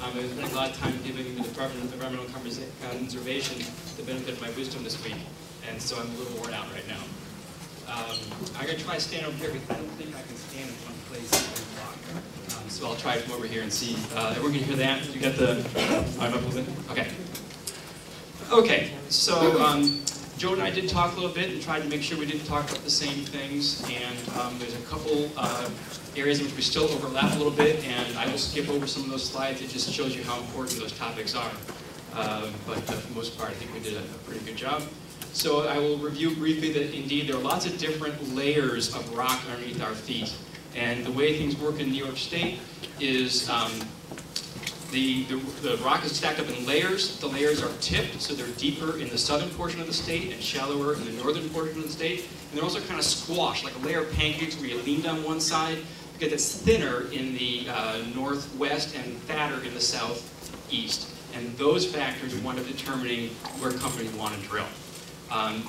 I've been spending a lot of time giving the Department of Environmental Conservation the benefit of my wisdom this week, and so I'm a little worn out right now. I'm going to try to stand over here because I don't think I can stand in one place and walk. So I'll try from over here and see. Everyone can hear that? You got the... I'm up a little bit? Okay. Okay, so Joe and I did talk a little bit and tried to make sure we didn't talk about the same things, and there's a couple areas in which we still overlap a little bit, and I will skip over some of those slides. It just shows you how important those topics are. But for the most part, I think we did a pretty good job. So I will review briefly that indeed there are lots of different layers of rock underneath our feet. And the way things work in New York State is the rock is stacked up in layers. The layers are tipped, so they're deeper in the southern portion of the state and shallower in the northern portion of the state. And they're also kind of squashed, like a layer of pancakes where you lean down one side, because it's thinner in the northwest and fatter in the southeast. And those factors wind up determining where companies want to drill.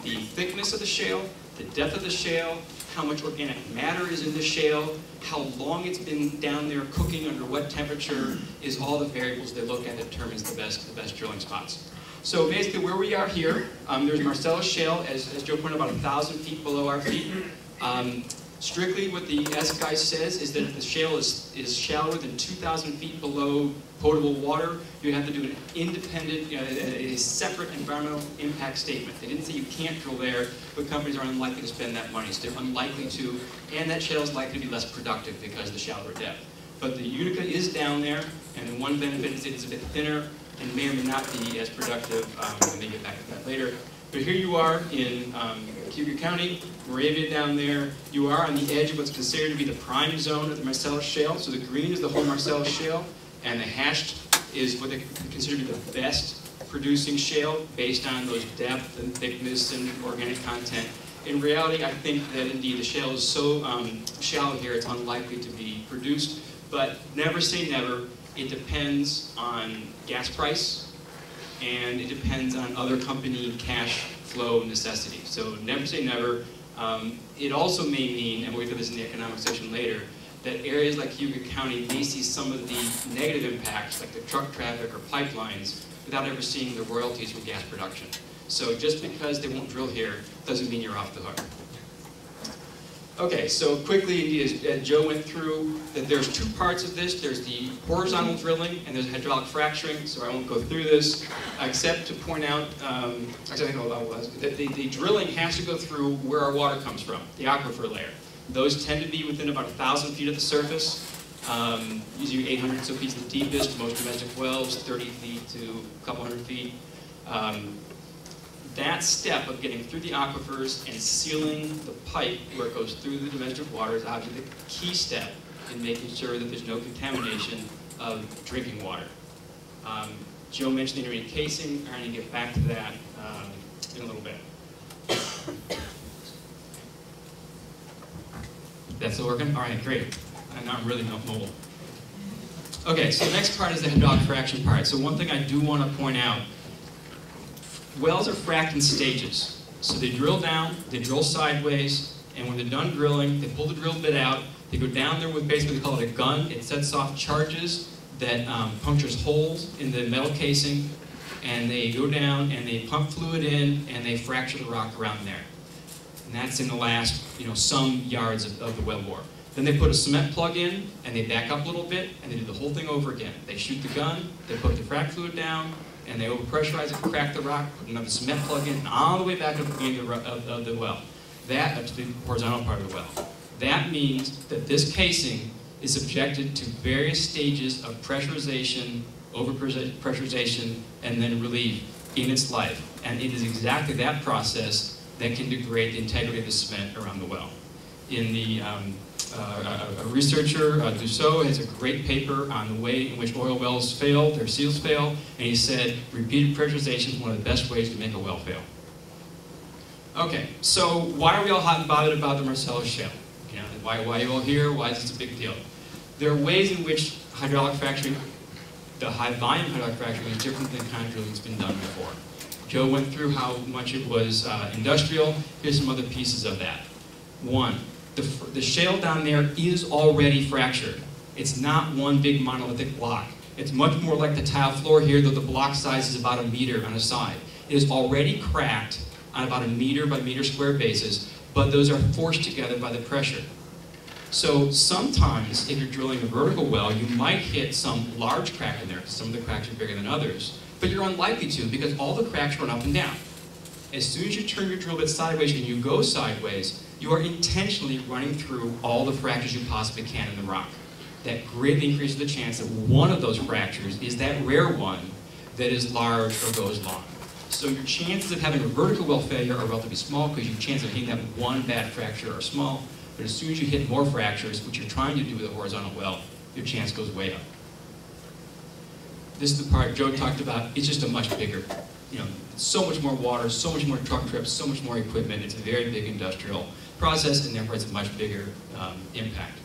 The thickness of the shale, the depth of the shale, how much organic matter is in the shale, how long it's been down there cooking under what temperature is all the variables they look at that determines the best drilling spots. So basically where we are here, there's Marcellus Shale, as Joe pointed out, about 1,000 feet below our feet. Strictly what the S guy says is that if the shale is shallower than 2,000 feet below potable water, you have to do an independent, a separate environmental impact statement. They didn't say you can't drill there, but companies are unlikely to spend that money. So they're unlikely to, and that shale is likely to be less productive because of the shallower depth. But the Utica is down there, and the one benefit is it's a bit thinner and may or may not be as productive. We may get back to that later. But here you are in Cuyahoga County, Moravia down there. You are on the edge of what's considered to be the prime zone of the Marcellus Shale. So the green is the whole Marcellus Shale, and the hashed is what they consider to be the best producing shale based on those depth and thickness and organic content. In reality, I think that indeed the shale is so shallow here it's unlikely to be produced. But never say never. It depends on gas price, and it depends on other company cash flow necessities. So never say never. It also may mean, and we'll get to this in the economic section later, that areas like Cuyahoga County may see some of the negative impacts, like the truck traffic or pipelines, without ever seeing the royalties from gas production. So just because they won't drill here doesn't mean you're off the hook. Okay, so quickly, as Joe went through, that there's two parts of this. There's the horizontal drilling and there's hydraulic fracturing, so I won't go through this, except to point out, that the drilling has to go through where our water comes from, the aquifer layer. Those tend to be within about 1,000 feet of the surface, usually 800 so feet is the deepest. Most domestic wells, 30 feet to a couple hundred feet. That step of getting through the aquifers and sealing the pipe where it goes through the domestic water is obviously the key step in making sure that there's no contamination of drinking water. Joe mentioned the intermediate casing. I'm going to get back to that in a little bit. That's still working? All right, great. And I'm really not mobile. Okay, so the next part is the hydraulic fraction part. So one thing I do want to point out, wells are fracked in stages. So they drill down, they drill sideways, and when they're done drilling, they pull the drill bit out, they go down there with basically, they call it a gun. It sets off charges that punctures holes in the metal casing, and they go down and they pump fluid in and they fracture the rock around there. And that's in the last, some yards of the well bore. Then they put a cement plug in and they back up a little bit and they do the whole thing over again. They shoot the gun, they put the frac fluid down, and they overpressurize it, crack the rock, put another cement plug in, and all the way back up to the beginning of the well. That, up to the horizontal part of the well. That means that this casing is subjected to various stages of pressurization, overpressurization, and then relief in its life. And it is exactly that process that can degrade the integrity of the cement around the well. In the a researcher, Dussault, has a great paper on the way in which oil wells fail, their seals fail, and he said repeated pressurization is one of the best ways to make a well fail. Okay, so why are we all hot and bothered about the Marcellus Shale? Why are you all here? Why is this a big deal? There are ways in which hydraulic fracturing, the high volume hydraulic fracturing, is different than kind of drilling that's been done before. Joe went through how much it was industrial. Here's some other pieces of that. One, the shale down there is already fractured. It's not one big monolithic block. It's much more like the tile floor here, though the block size is about 1 meter on a side. It is already cracked on about 1 meter by meter square basis, but those are forced together by the pressure. So sometimes, if you're drilling a vertical well, you might hit some large crack in there, because some of the cracks are bigger than others, but you're unlikely to, because all the cracks run up and down. As soon as you turn your drill bit sideways and you go sideways, you are intentionally running through all the fractures you possibly can in the rock. That greatly increases the chance that one of those fractures is that rare one that is large or goes long. So your chances of having a vertical well failure are relatively small because your chances of hitting that one bad fracture are small. But as soon as you hit more fractures, which you're trying to do with a horizontal well, your chance goes way up. This is the part Joe talked about. It's just a much bigger, so much more water, so much more truck trips, so much more equipment. It's a very big industrial process, and therefore it's a much bigger impact.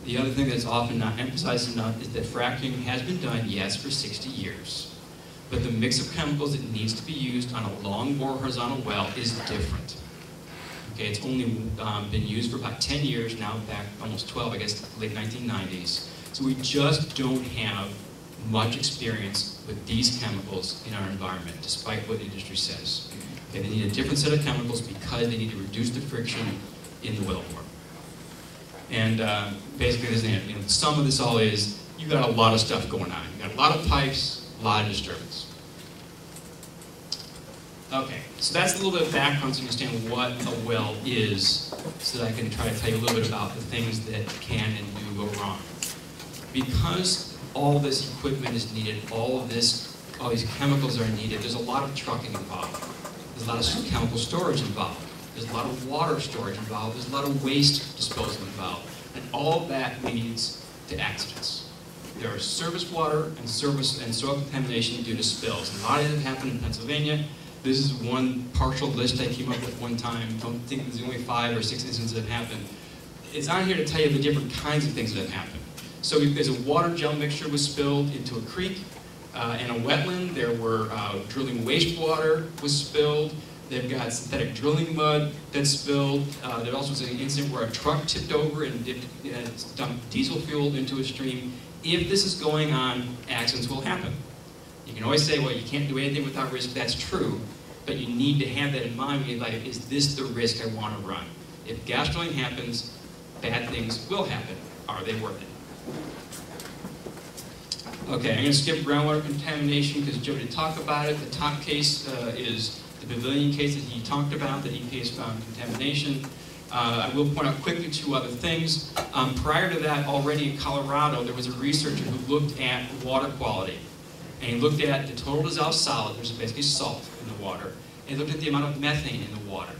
The other thing that's often not emphasized enough is that fracking has been done, yes, for 60 years. But the mix of chemicals that needs to be used on a long bore horizontal well is different. Okay, it's only been used for about 10 years now, back almost 12, I guess, late 1990s. So we just don't have much experience with these chemicals in our environment, despite what the industry says. Okay, they need a different set of chemicals because they need to reduce the friction in the wellbore. And basically, this is the sum of this all is, you've got a lot of stuff going on. You've got a lot of pipes, a lot of disturbance. Okay, so that's a little bit of background so you understand what a well is, so that I can try to tell you a little bit about the things that can and do go wrong. Because all this equipment is needed, all these chemicals are needed, there's a lot of trucking involved. There's a lot of chemical storage involved. There's a lot of water storage involved. There's a lot of waste disposal involved. And all of that leads to accidents. There are surface water and soil contamination due to spills. And a lot of it happened in Pennsylvania. This is one partial list I came up with one time. Don't think there's only 5 or 6 instances that have happened. It's on here to tell you the different kinds of things that have happened. So there's a water gel mixture was spilled into a creek. In a wetland, there were drilling wastewater was spilled. They've got synthetic drilling mud that's spilled. There also was an incident where a truck tipped over and dumped diesel fuel into a stream. If this is going on, accidents will happen. You can always say, well, you can't do anything without risk. That's true. But you need to have that in mind when you're like, is this the risk I want to run? If gas drilling happens, bad things will happen. Are they worth it? Okay, I'm going to skip groundwater contamination because Joe did talk about it. The top case is the Pavilion case that he talked about, that EPA has found contamination. I will point out quickly 2 other things. Prior to that, already in Colorado, there was a researcher who looked at water quality. And he looked at the total dissolved solid, which is basically salt in the water, and he looked at the amount of methane in the water.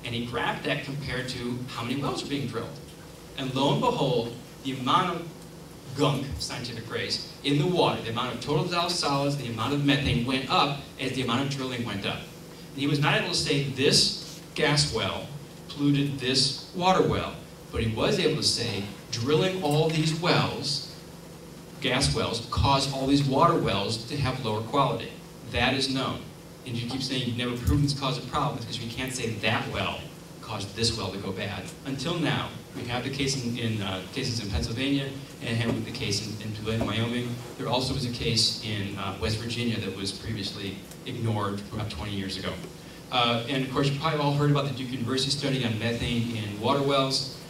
And he graphed that compared to how many wells were being drilled. And lo and behold, the amount of gunk, scientific phrase, in the water, the amount of total dissolved solids, the amount of methane went up as the amount of drilling went up. And he was not able to say this gas well polluted this water well, but he was able to say drilling all these wells, gas wells, caused all these water wells to have lower quality. That is known. And you keep saying you've never proven this caused a problem because we can't say that well caused this well to go bad. Until now, we have the case in cases in Pennsylvania and the case in Tulane, Wyoming. There also was a case in West Virginia that was previously ignored about 20 years ago. And of course, you probably all heard about the Duke University study on methane in water wells.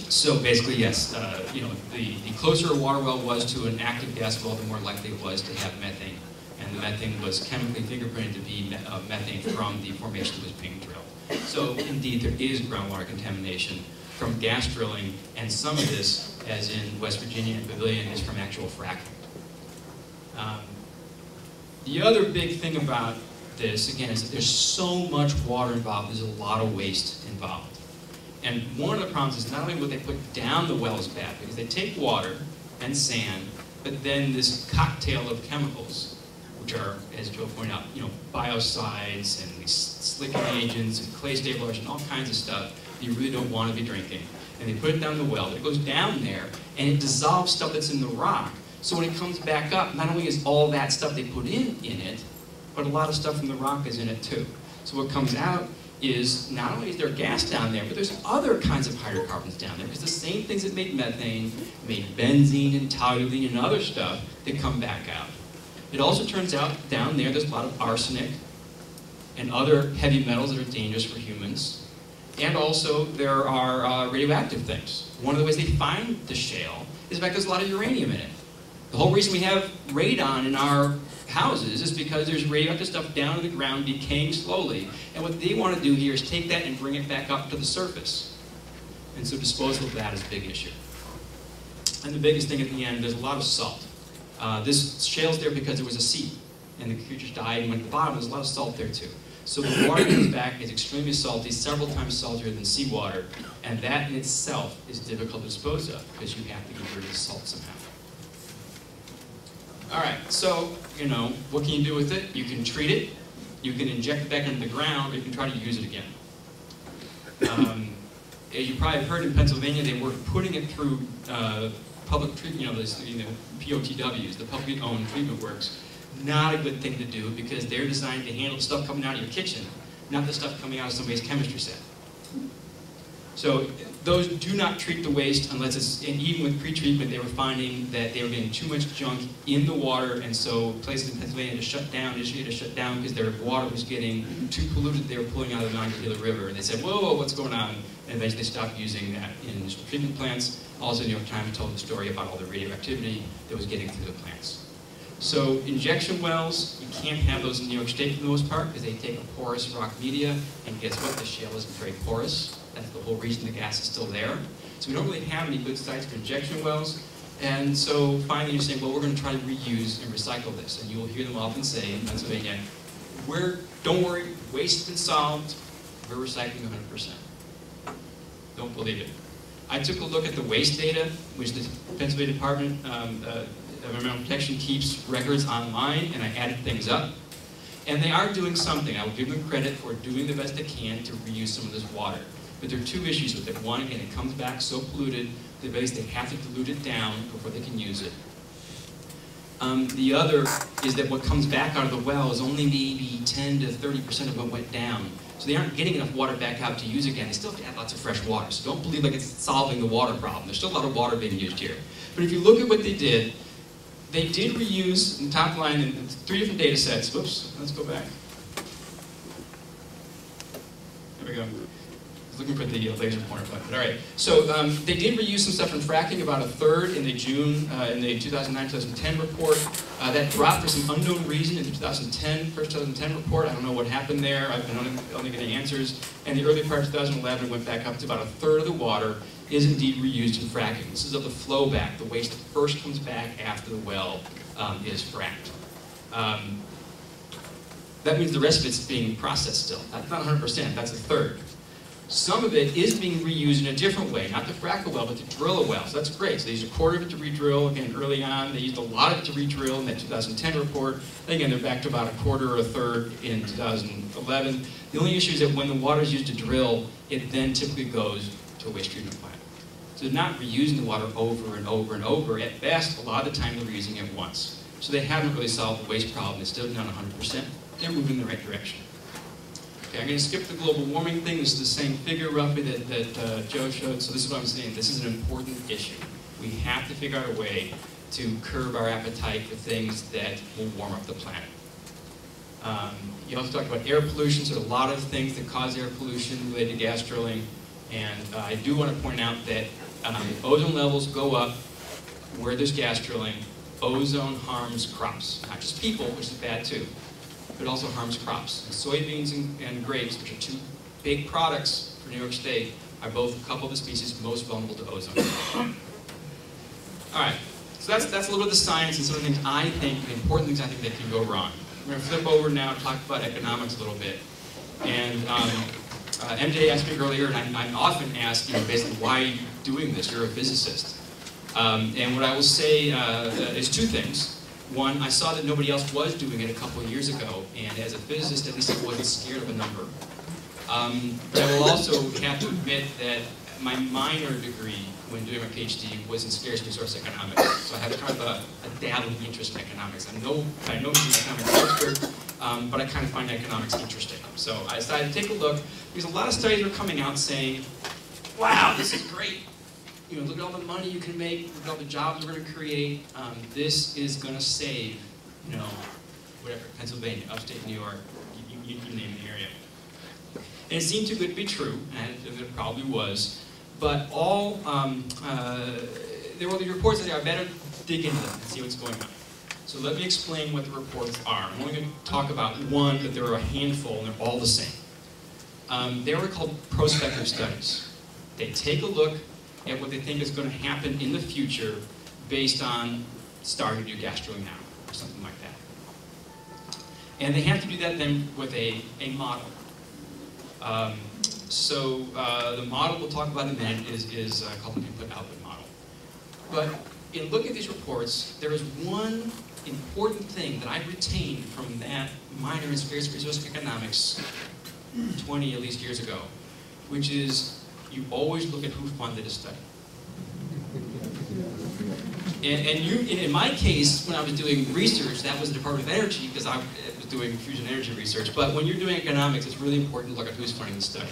So basically, yes, the closer a water well was to an active gas well, the more likely it was to have methane. And the methane was chemically fingerprinted to be methane from the formation that was being drilled. So indeed, there is groundwater contamination from gas drilling, and some of this, as in West Virginia and Pavilion, is from actual fracking. The other big thing about this, again, is that there's so much water involved, there's a lot of waste involved. And one of the problems is not only what they put down the well is bad, because they take water and sand, but then this cocktail of chemicals, which are, as Joe pointed out, biocides and these slicking agents and clay stabilizers and all kinds of stuff that you really don't want to be drinking. And they put it down the well, it goes down there, and it dissolves stuff that's in the rock. So when it comes back up, not only is all that stuff they put in it, but a lot of stuff from the rock is in it too. So what comes out is not only is there gas down there, but there's other kinds of hydrocarbons down there, because the same things that made methane made benzene and toluene and other stuff that come back out. It also turns out down there there's a lot of arsenic and other heavy metals that are dangerous for humans. And also there are radioactive things. One of the ways they find the shale is the fact there's a lot of uranium in it. The whole reason we have radon in our houses is because there's radioactive stuff down in the ground decaying slowly. And what they want to do here is take that and bring it back up to the surface. And so disposal of that is a big issue. And the biggest thing at the end, there's a lot of salt. This shale's there because there was a sea, and the creatures died and went to the bottom. There's a lot of salt there too. So the water that comes back is extremely salty, several times saltier than seawater, and that in itself is difficult to dispose of because you have to get rid of the salt somehow. All right, so, you know, what can you do with it? You can treat it, you can inject it back into the ground, or you can try to use it again. As you probably have heard in Pennsylvania, they were putting it through public treatment, POTWs, the publicly owned treatment works. Not a good thing to do because they're designed to handle the stuff coming out of your kitchen, not the stuff coming out of somebody's chemistry set. So those do not treat the waste unless it's, and even with pre-treatment, they were finding that they were getting too much junk in the water, and so places in Pennsylvania had to shut down, initially had to shut down because their water was getting too polluted. They were pulling out of the Monongahela River, and they said, whoa, what's going on? And eventually they stopped using that in initial treatment plants. Also, the New York Times told the story about all the radioactivity that was getting through the plants. So injection wells, you can't have those in New York State for the most part because they take a porous rock media, and guess what? The shale isn't very porous. That's the whole reason the gas is still there. So we don't really have any good sites for injection wells. And so finally you're saying, well, we're going to try to reuse and recycle this. And you will hear them often say in Pennsylvania, don't worry, waste has been solved, we're recycling 100%. Don't believe it. I took a look at the waste data, which the Pennsylvania Department of Environmental Protection keeps records online, and I added things up. And they are doing something. I will give them credit for doing the best they can to reuse some of this water. But there are two issues with it. One, again, it comes back so polluted that they have to dilute it down before they can use it. The other is that what comes back out of the well is only maybe 10 to 30% of what went down. So they aren't getting enough water back out to use again. They still have to add lots of fresh water. So don't believe like it's solving the water problem. There's still a lot of water being used here. But if you look at what they did reuse, in the top line, in 3 different data sets. Whoops, let's go back. There we go. I was looking for the laser pointer button. All right. So they did reuse some stuff from fracking, about a third in the in the 2009-2010 report. That dropped for some unknown reason in the first 2010 report. I don't know what happened there. I've been only getting answers. And the early part of 2011 went back up to about a third of the water is indeed reused in fracking. This is of the flow back, the waste that first comes back after the well is fracked. That means the rest of it's being processed still. That's not 100%, that's a third. Some of it is being reused in a different way, not to frack a well, but to drill a well. So that's great. So they used a quarter of it to re-drill. Again, early on, they used a lot of it to re-drill in that 2010 report. And again, they're back to about a quarter or a third in 2011. The only issue is that when the water is used to drill, it then typically goes to a waste treatment plant. So they're not reusing the water over and over and over. At best, a lot of the time they're reusing it once. So they haven't really solved the waste problem. It's still not 100%. They're moving in the right direction. Okay, I'm going to skip the global warming thing. This is the same figure roughly that Joe showed. So this is what I'm saying. This is an important issue. We have to figure out a way to curb our appetite for things that will warm up the planet. You also talked about air pollution. So there are a lot of things that cause air pollution related to gas drilling. And I do want to point out that ozone levels go up where there's gas drilling. Ozone harms crops, not just people, which is bad too, but also harms crops. And soybeans and grapes, which are 2 big products for New York State, are both a couple of the species most vulnerable to ozone. All right, so that's a little bit of the science and some of the things I think, the important things I think that can go wrong. We're going to flip over now and talk about economics a little bit. And MJ asked me earlier, and I'm often asked, basically, why are you doing this? You're a physicist. And what I will say is 2 things. One, I saw that nobody else was doing it a couple of years ago, and as a physicist, at least I wasn't scared of a number. I will also have to admit that my minor degree when doing my PhD was in scarce resource economics. So I have kind of a dabbling interest in economics. I know I'm an economics expert, but I kind of find economics interesting. So I decided to take a look, because a lot of studies are coming out saying, wow, this is great. You know, look at all the money you can make, look at all the jobs we're going to create. This is going to save, you know, whatever, Pennsylvania, upstate New York, you name the area. And it seemed too good to be true, and it probably was. But all, there were the reports that say, I better dig into them and see what's going on. So let me explain what the reports are. I'm only going to talk about one, but there are a handful, and they're all the same. They were called Prospective Studies. They take a look at what they think is going to happen in the future based on starting to do gas drilling now, or something like that. And they have to do that then with a model. The model we'll talk about in a minute is called an input-output model. But in looking at these reports, there is one important thing that I retained from that minor in scarce resource economics 20 at least years ago, which is you always look at who funded a study. And in my case, when I was doing research, that was the Department of Energy, because I was doing fusion energy research. But when you're doing economics, it's really important to look at who's funding the study.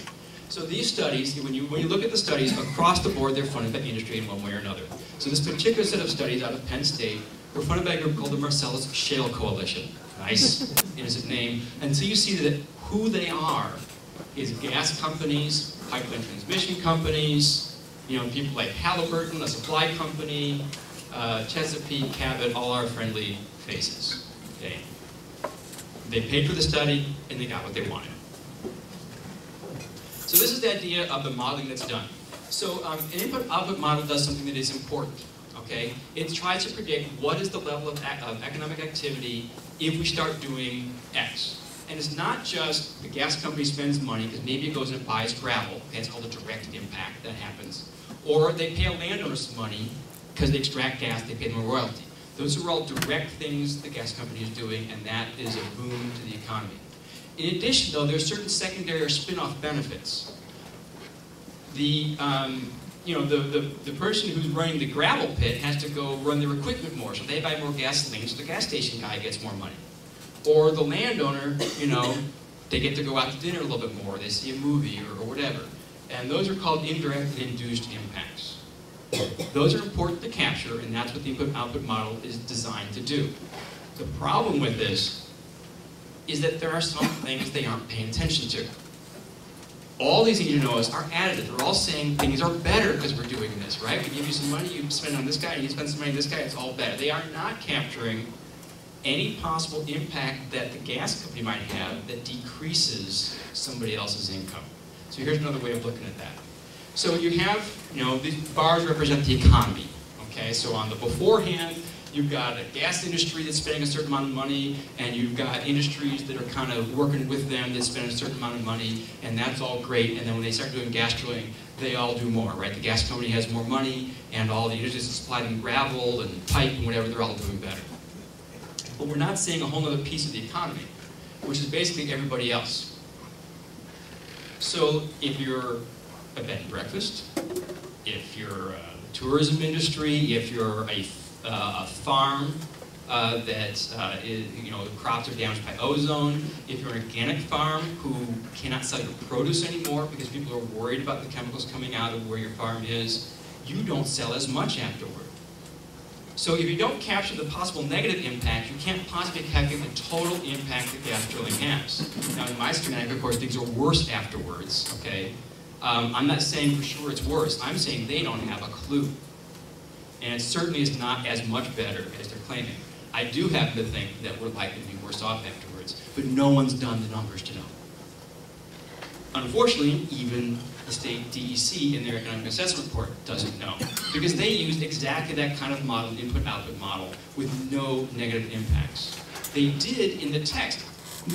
So these studies, when you look at the studies, across the board, they're funded by industry in one way or another. So this particular set of studies out of Penn State were funded by a group called the Marcellus Shale Coalition. Nice, innocent name. And so you see that who they are is gas companies, pipeline transmission companies, you know, people like Halliburton, a supply company, Chesapeake, Cabot, all our friendly faces. Okay. They paid for the study, and they got what they wanted. So this is the idea of the modeling that's done. So an input-output model does something that is important. Okay, it tries to predict what is the level of economic activity if we start doing X. And it's not just the gas company spends money because maybe it goes and it buys gravel. Okay, it's called a direct impact that happens. Or they pay a landowner some money because they extract gas, they pay them a royalty. Those are all direct things the gas company is doing, and that is a boon to the economy. In addition, though, there's certain secondary or spin-off benefits. The person who's running the gravel pit has to go run their equipment more, so they buy more gasoline, so the gas station guy gets more money. Or the landowner, you know, they get to go out to dinner a little bit more, they see a movie or whatever. And those are called indirect and induced impacts. Those are important to capture, and that's what the input-output model is designed to do. The problem with this is that there are some things they aren't paying attention to. All these things you know are additive. They're all saying things are better because we're doing this, right? We give you some money, you spend on this guy, you spend some money on this guy, it's all better. They are not capturing any possible impact that the gas company might have that decreases somebody else's income. So here's another way of looking at that. So you have, you know, these bars represent the economy, okay? So on the beforehand, you've got a gas industry that's spending a certain amount of money, and you've got industries that are kind of working with them that spend a certain amount of money, and that's all great. And then when they start doing gas drilling, they all do more, right? The gas company has more money, and all the industries that supply them gravel and pipe and whatever, they're all doing better. But we're not seeing a whole other piece of the economy, which is basically everybody else. So if you're a bed and breakfast, if you're a tourism industry, if you're a farm that you know, crops are damaged by ozone, if you're an organic farm who cannot sell your produce anymore because people are worried about the chemicals coming out of where your farm is, you don't sell as much afterward. So if you don't capture the possible negative impact, you can't possibly calculate the total impact that gas drilling has. Now in my schematic, of course, things are worse afterwards, okay? I'm not saying for sure it's worse. I'm saying they don't have a clue. And it certainly is not as much better as they're claiming. I do happen to think that we're likely to be worse off afterwards, but no one's done the numbers to know. Unfortunately, even the state DEC in their economic assessment report doesn't know, because they used exactly that kind of model, input-output model, with no negative impacts. They did, in the text,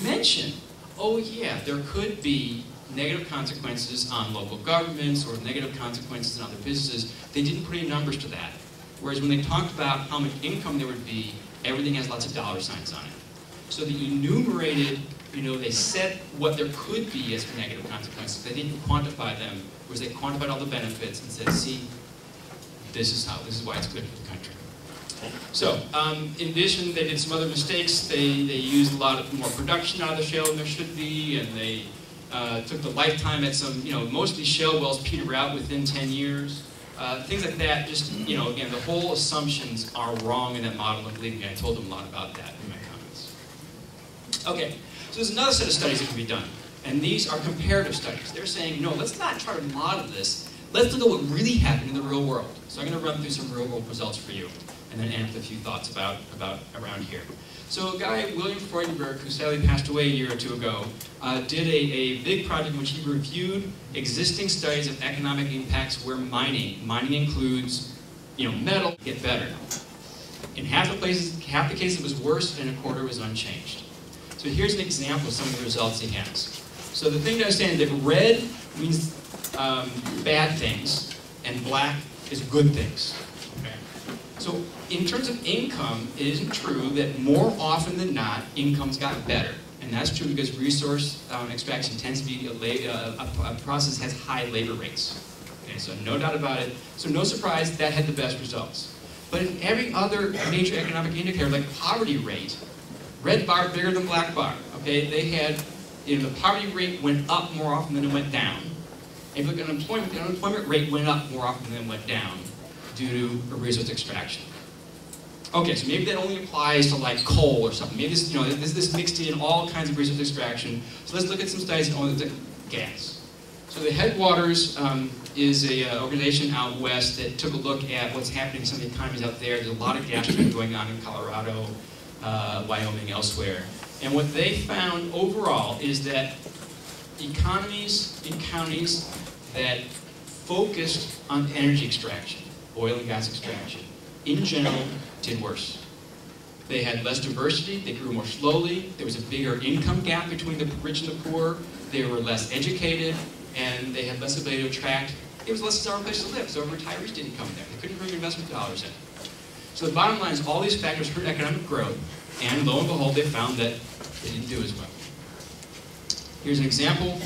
mention, oh yeah, there could be negative consequences on local governments or negative consequences on other businesses. They didn't put any numbers to that. Whereas when they talked about how much income there would be, everything has lots of dollar signs on it. So the enumerated they said what there could be as negative consequences. They didn't quantify them, whereas they quantified all the benefits and said, see, this is why it's good for the country. So, in addition, they did some other mistakes. They used a lot more production out of the shale than there should be, and they took the lifetime at some, most of these shale wells peter out within 10 years. Things like that, just, again, the whole assumptions are wrong in that model, and believe me, I told them a lot about that in my comments. Okay, so there's another set of studies that can be done, and these are comparative studies. They're saying, no, let's not try to model this. Let's look at what really happened in the real world. So I'm going to run through some real world results for you, and then end with a few thoughts about around here. So a guy, William Freudenberg, who sadly passed away a year or two ago, did a big project in which he reviewed existing studies of economic impacts where mining includes, metal, get better. In half the cases it was worse, and a quarter was unchanged. So here's an example of some of the results he has. So the thing to understand is that red means bad things, and black is good things. Okay? So in terms of income, it isn't true that more often than not, incomes got better. And that's true because resource extraction tends to be a process that has high labor rates. Okay, so no doubt about it. So no surprise, that had the best results. But in every other major economic indicator, like poverty rate, red bar bigger than black bar. Okay, they had, the poverty rate went up more often than it went down. If you look at unemployment, the unemployment rate went up more often than it went down due to resource extraction. Okay, so maybe that only applies to like coal or something. Maybe this, this mixed in all kinds of resource extraction. So let's look at some studies that only look at gas. So the Headwaters is an organization out west that took a look at what's happening in some of the economies out there. There's a lot of gas drilling going on in Colorado, Wyoming, elsewhere. And what they found overall is that economies in counties that focused on energy extraction, oil and gas extraction, in general, did worse. They had less diversity, they grew more slowly, there was a bigger income gap between the rich and the poor, they were less educated, and they had less ability to attract. It was less desirable place to live, so retirees didn't come there. They couldn't bring investment dollars in. So the bottom line is all these factors hurt economic growth, and lo and behold, they found that they didn't do as well. Here's an example.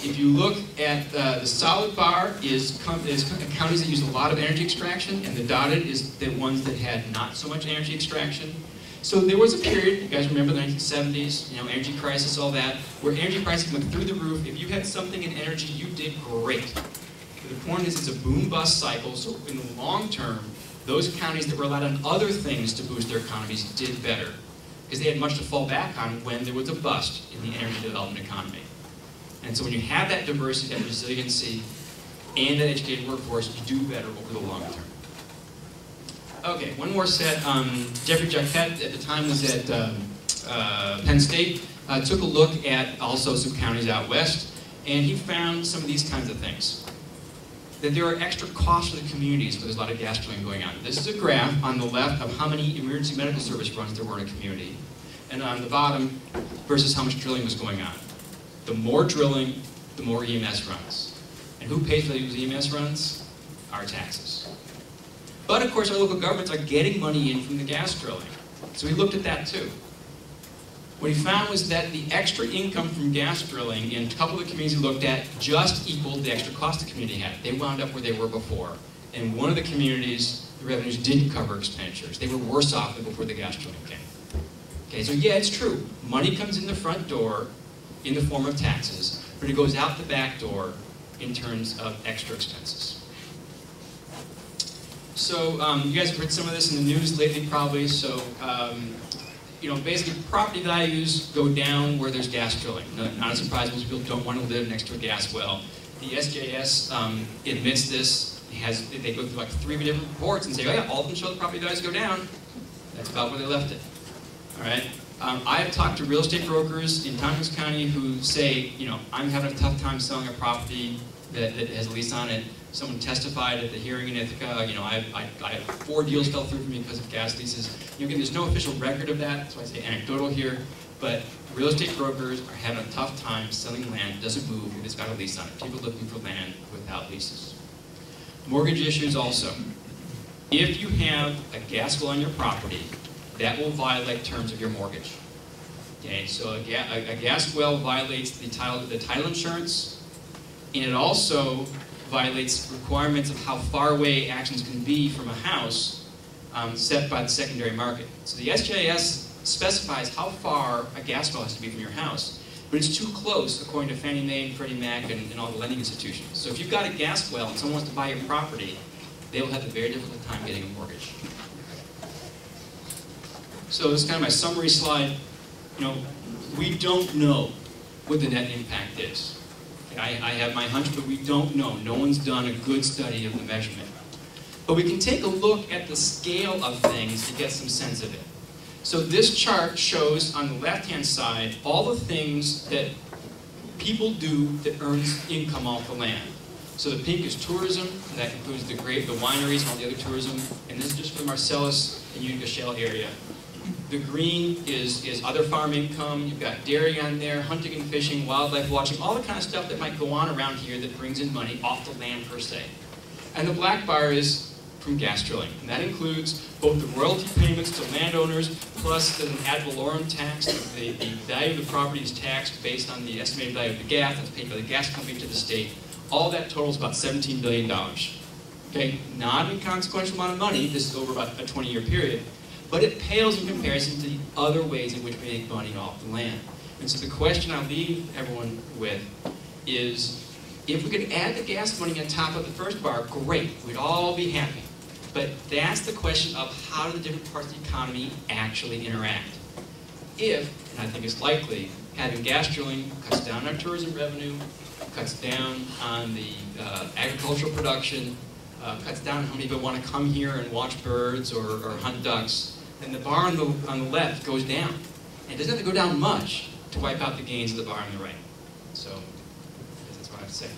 If you look at the solid bar is counties that use a lot of energy extraction, and the dotted is the ones that had not so much energy extraction. So there was a period, you guys remember the 1970s, energy crisis, all that, where energy prices went through the roof. If you had something in energy, you did great. But the point is, it's a boom-bust cycle, so in the long term, those counties that relied on other things to boost their economies did better, because they had much to fall back on when there was a bust in the energy development economy. And so when you have that diversity, that resiliency, and that educated workforce, you do better over the long term. Okay, one more set. Jeffrey Jacquet, at the time, was at Penn State, took a look at also some counties out west, and he found some of these kinds of things. That there are extra costs for the communities where there's a lot of gas drilling going on. This is a graph on the left of how many emergency medical service runs there were in a community, and on the bottom versus how much drilling was going on. The more drilling, the more EMS runs. And who pays for those EMS runs? Our taxes. But of course, our local governments are getting money in from the gas drilling. So we looked at that too. What he found was that the extra income from gas drilling in a couple of the communities he looked at just equaled the extra cost the community had. They wound up where they were before. In one of the communities, the revenues didn't cover expenditures. They were worse off than before the gas drilling came. Okay, so yeah, it's true. Money comes in the front door in the form of taxes, but it goes out the back door in terms of extra expenses. So you guys have heard some of this in the news lately probably, so basically property values go down where there's gas drilling. Not a surprise, most people don't want to live next to a gas well. The SJS admits this. They go through like 3 different reports and say, oh yeah, all of them show the property values go down. That's about where they left it. All right. I've talked to real estate brokers in Tompkins County who say, I'm having a tough time selling a property that has a lease on it. Someone testified at the hearing in Ithaca, I have 4 deals fell through for me because of gas leases. Again, there's no official record of that, that's why I say anecdotal here, but real estate brokers are having a tough time selling land that doesn't move if it's got a lease on it. People looking for land without leases. Mortgage issues also. If you have a gas well on your property, that will violate terms of your mortgage. Okay, so a gas well violates the title insurance, and it also violates requirements of how far away actions can be from a house set by the secondary market. So the SJS specifies how far a gas well has to be from your house, but it's too close according to Fannie Mae and Freddie Mac and all the lending institutions. So if you've got a gas well and someone wants to buy your property, they will have a very difficult time getting a mortgage. So this is kind of my summary slide. You know, we don't know what the net impact is. I have my hunch, but we don't know. No one's done a good study of the measurement. But we can take a look at the scale of things to get some sense of it. So this chart shows on the left-hand side all the things that people do that earns income off the land. So the pink is tourism, and that includes the wineries and all the other tourism, and this is just for the Marcellus and Utica Shale area. The green is other farm income. You've got dairy on there, hunting and fishing, wildlife watching, all the kind of stuff that might go on around here that brings in money off the land per se. And the black bar is from gas drilling, and that includes both the royalty payments to landowners, plus an ad valorem tax. The value of the property is taxed based on the estimated value of the gas that's paid by the gas company to the state. All that totals about $17 billion. Okay, not an inconsequential amount of money. This is over about a 20-year period, but it pales in comparison to the other ways in which we make money off the land. And so the question I'll leave everyone with is, if we could add the gas money on top of the first bar, great, we'd all be happy. But that's the question of how do the different parts of the economy actually interact. If, and I think it's likely, having gas drilling cuts down our tourism revenue, cuts down on the agricultural production, cuts down on how many people want to come here and watch birds or hunt ducks, then the bar on the left goes down. And it doesn't have to go down much to wipe out the gains of the bar on the right. So, that's what I have to say.